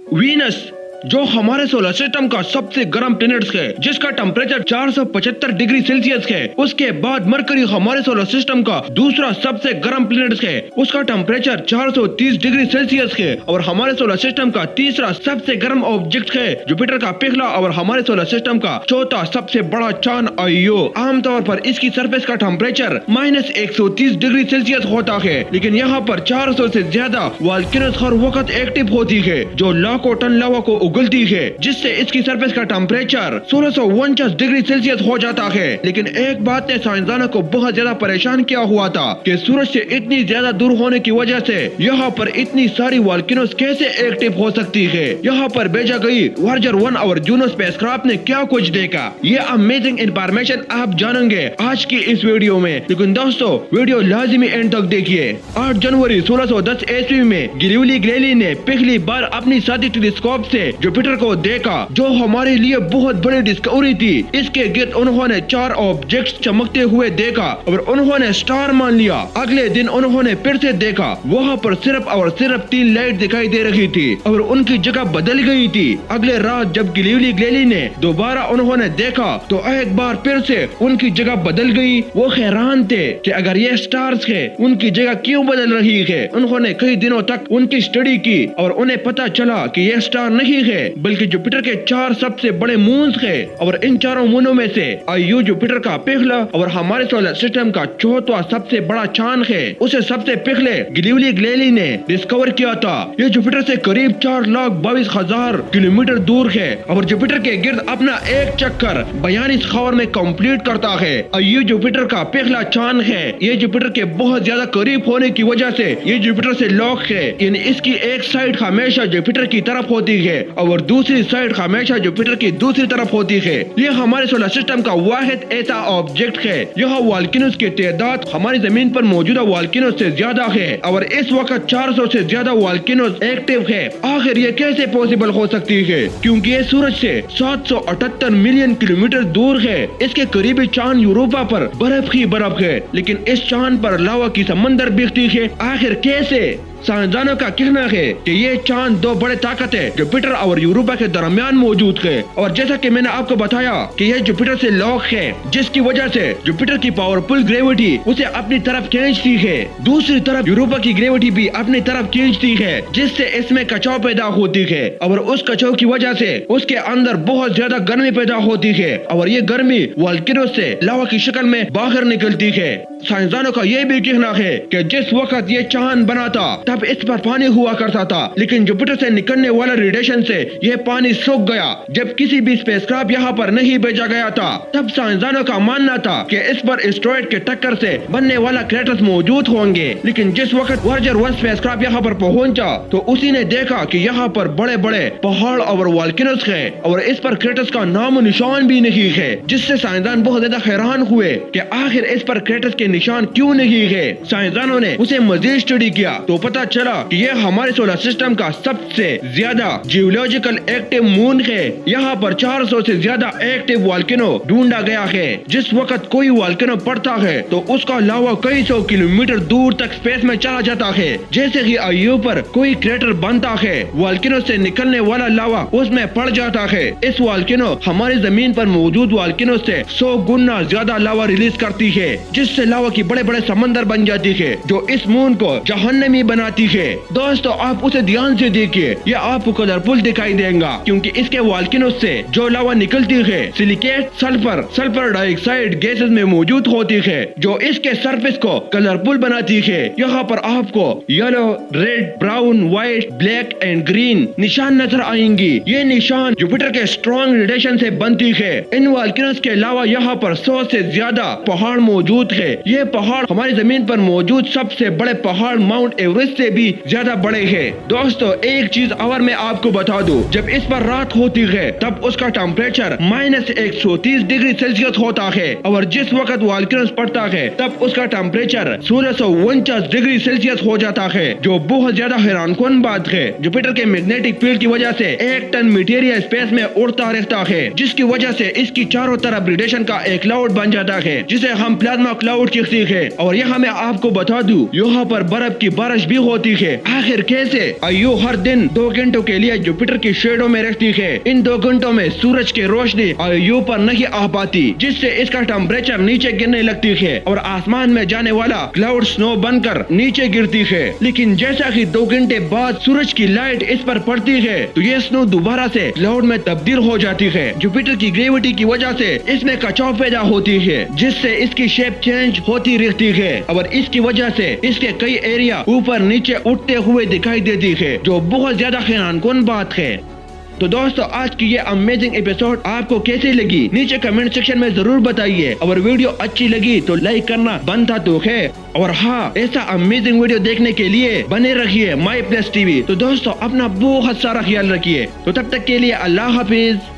Venus जो हमारे solar system का सबसे गर्म प्लैनेट है, जिसका टेम्परेचर 475 डिग्री सेल्सियस है। उसके बाद मरकरी हमारे सोलर सिस्टम का दूसरा सबसे गर्म प्लैनेट है, उसका टेम्परेचर 430 डिग्री सेल्सियस है। और हमारे सोलर सिस्टम का तीसरा सबसे गर्म ऑब्जेक्ट है जुपिटर का पहला और हमारे सोलर सिस्टम का चौथा सबसे बड़ा चांद आईओ। आमतौर पर इसकी सरफेस का टेम्परेचर -130 डिग्री सेल्सियस होता है, लेकिन यहाँ पर 400 से ज्यादा वोल्केनोस हर वक्त एक्टिव होती है, जो लाखों टन लावा को उगलती है, जिससे इसकी सरफेस का टेम्परेचर 1649 डिग्री सेल्सियस हो जाता है। लेकिन एक बात ने साइंसदानों को बहुत ज्यादा परेशान किया हुआ था कि सूरज से इतनी ज्यादा दूर होने की वजह से यहाँ पर इतनी सारी वोल्केनोस कैसे एक्टिव हो सकती है। यहाँ पर भेजा गई वायेजर 1 और जूनो स्पेसक्राफ्ट ने क्या कुछ देखा, ये अमेजिंग इंफॉर्मेशन आप जानेंगे आज की इस वीडियो में। लेकिन दोस्तों वीडियो लाजिमी एंड तक देखिए। 8 जनवरी 1610 ईस्वी में गिलियोली गैलीली ने पहली बार अपनी साथी टेलीस्कोप से जुपिटर को देखा, जो हमारे लिए बहुत बड़ी डिस्कवरी थी। इसके गिर्द उन्होंने 4 ऑब्जेक्ट्स चमकते हुए देखा और उन्होंने स्टार मान लिया। अगले दिन उन्होंने फिर से देखा, वहाँ पर सिर्फ और सिर्फ 3 लाइट दिखाई दे रही थी और उनकी जगह बदल गई थी। अगले रात जब गिलियोली गैलीली ने दोबारा उन्होंने देखा तो एक बार फिर से उनकी जगह बदल गई। वो हैरान थे कि अगर ये स्टार्स है, उनकी जगह क्यों बदल रही है। उन्होंने कई दिनों तक उनकी स्टडी की और उन्हें पता चला कि ये स्टार नहीं है, बल्कि जुपिटर के 4 सबसे बड़े मून्स है। और इन चारों मूनों में से आईओ जुपिटर का पहला और हमारे सोलर सिस्टम का चौथा सबसे बड़ा चांद है। उसे सबसे पहले गिलियोली गैलीली ने डिस्कवर किया था। ये जुपिटर से करीब 4,22,000 किलोमीटर दूर है और जुपिटर के गिर्द अपना एक चक्कर 42 आवर में कंप्लीट करता है। आईओ जुपिटर का पहला चांद है। ये जुपिटर के बहुत ज्यादा करीब होने की वजह से ये जुपिटर से लॉक है, यानी इसकी एक साइड हमेशा जुपिटर की तरफ होती है और दूसरी साइड हमेशा जुपिटर की दूसरी तरफ होती है। ये हमारे सोलर सिस्टम का वाहिद ऐसा ऑब्जेक्ट है। यह वोल्केनोस की तादाद हमारी जमीन पर मौजूदा वोल्केनोस से ज्यादा है और इस वक्त 400 से ज्यादा वोल्केनोस एक्टिव है। आखिर ये कैसे पॉसिबल हो सकती है, क्योंकि ये सूरज से 778 मिलियन किलोमीटर दूर है। इसके करीबी चांद यूरोपा पर बर्फ ही बर्फ है, लेकिन इस चांद पर लावा की समंदर बिखती है। आखिर कैसे? साइंसदानों का कहना है कि ये चांद 2 बड़े ताकतें जुपिटर और यूरोपा के दरमियान मौजूद है। और जैसा कि मैंने आपको बताया कि यह जुपिटर से लॉक है, जिसकी वजह से जुपिटर की पावरफुल ग्रेविटी उसे अपनी तरफ खींचती है। दूसरी तरफ यूरोपा की ग्रेविटी भी अपनी तरफ खींचती है, जिससे इसमें कचाव पैदा होती है और उस कचाव की वजह से उसके अंदर बहुत ज्यादा गर्मी पैदा होती है और ये गर्मी वोल्केनोस से लावा की शक्ल में बाहर निकलती है। साइंसदानों का यह भी कहना है कि जिस वक्त ये चांद बना था तब इस पर पानी हुआ करता था, लेकिन जुपिटर से निकलने वाला रेडिएशन से यह पानी सूख गया। जब किसी भी स्पेसक्राफ्ट यहाँ पर नहीं भेजा गया था, तब साइंसदानों का मानना था कि इस पर एस्टेरॉयड के टक्कर से बनने वाला क्रेटर्स मौजूद होंगे। लेकिन जिस वक्त वायेजर 1 स्पेसक्राफ्ट यहाँ पर पहुंचा तो उसी ने देखा कि यहाँ पर बड़े बड़े पहाड़ और वोल्केनोस है और इस पर क्रेटर्स का नामो निशान भी नहीं है, जिससे साइंसदान बहुत ज्यादा हैरान हुए कि आखिर इस पर क्रेटर्स के निशान क्यों नहीं है। साइंसदानों ने उसे मजीद स्टडी किया तो पता चला कि यह हमारे सोलर सिस्टम का सबसे ज्यादा जियोलॉजिकल एक्टिव मून है। यहाँ पर 400 से ज्यादा एक्टिव वोल्केनो ढूंढा गया है। जिस वक्त कोई वोल्केनो पड़ता है तो उसका लावा कई सौ किलोमीटर दूर तक स्पेस में चला जाता है। जैसे ही आईओ पर कोई क्रेटर बनता है, वोल्केनो से निकलने वाला लावा उसमें पड़ जाता है। इस वोल्केनो हमारी जमीन पर मौजूद वोल्केनो से 100 गुना ज्यादा लावा रिलीज करती है, जिससे लावा की बड़े बड़े समंदर बन जाती है, जो इस मून को जहन्नमी बनाती है। दोस्तों आप उसे ध्यान से देखिए, यह आपको कलरफुल दिखाई देगा, क्योंकि इसके वोल्केनोस से जो लावा निकलती है सिलिकेट सल्फर डाइऑक्साइड गैसेस में मौजूद होती है, जो इसके सरफेस को कलरफुल बनाती है। यहाँ पर आपको yellow, red, brown, white, black and green निशान नजर आएंगी। ये निशान जुपिटर के स्ट्रॉन्ग रेडिएशन से बनती है। इन वोल्केनोस के अलावा यहाँ पर 100 से ज्यादा पहाड़ मौजूद है। ये पहाड़ हमारी जमीन पर मौजूद सबसे बड़े पहाड़ माउंट एवरेस्ट से भी ज्यादा बड़े हैं। दोस्तों एक चीज और मैं आपको बता दूं, जब इस पर रात होती है तब उसका टेम्परेचर -130 डिग्री सेल्सियस होता है और जिस वक्त वोल्केनोस पड़ता है तब उसका टेम्परेचर 1649 डिग्री सेल्सियस हो जाता है, जो बहुत ज्यादा हैरानकुन बात है। जुपिटर के मैग्नेटिक फील्ड की वजह से 1 टन मटेरियल स्पेस में उड़ता रहता है, जिसकी वजह से इसकी चारों तरफ रेडिएशन का एक क्लाउड बन जाता है, जिसे हम प्लाज्मा क्लाउड कहते हैं। और यहाँ मैं आपको बता दूं, यहाँ पर बर्फ की बारिश भी ہوتی ہے۔ آخر کیسے؟ ایو ہر دن 2 گھنٹوں کے لیے جوپیٹر کی شیڈو میں رہتی ہے۔ ان 2 گھنٹوں میں سورج کی روشنی ایو پر نہیں آ پاتی، جس سے اس کا ٹمپریچر نیچے گرنے لگتی ہے اور آسمان میں جانے والا کلاؤڈ سنو بن کر نیچے گرتی ہے۔ لیکن جیسا کہ 2 گھنٹے بعد سورج کی لائٹ اس پر پڑتی ہے تو یہ سنو دوبارہ سے کلاؤڈ میں تبدیل ہو جاتی ہے۔ جوپیٹر کی گریوٹی کی وجہ سے اس میں کچاؤ پیدا ہوتی ہے، جس سے اس کی شیپ چینج ہوتی رہتی ہے اور اس کی وجہ سے اس کے کئی ایریا اوپر نیچے اٹھتے ہوئے دکھائی دیتی ہے، جو بہت زیادہ حیران کن بات ہے۔ تو دوستو، آج کی یہ امیزنگ ایپیسوڈ آپ کو کیسی لگی نیچے کمنٹ سیکشن میں ضرور بتائیے، اور ویڈیو اچھی لگی تو لائک کرنا بنتا تو ہے، اور ہاں، ایسا امیزنگ ویڈیو دیکھنے کے لیے بنے رکھیے مائی پلس ٹی وی۔ تو دوستو، اپنا بہت سارا خیال رکھیے، تو تب تک کے لیے اللہ حافظ۔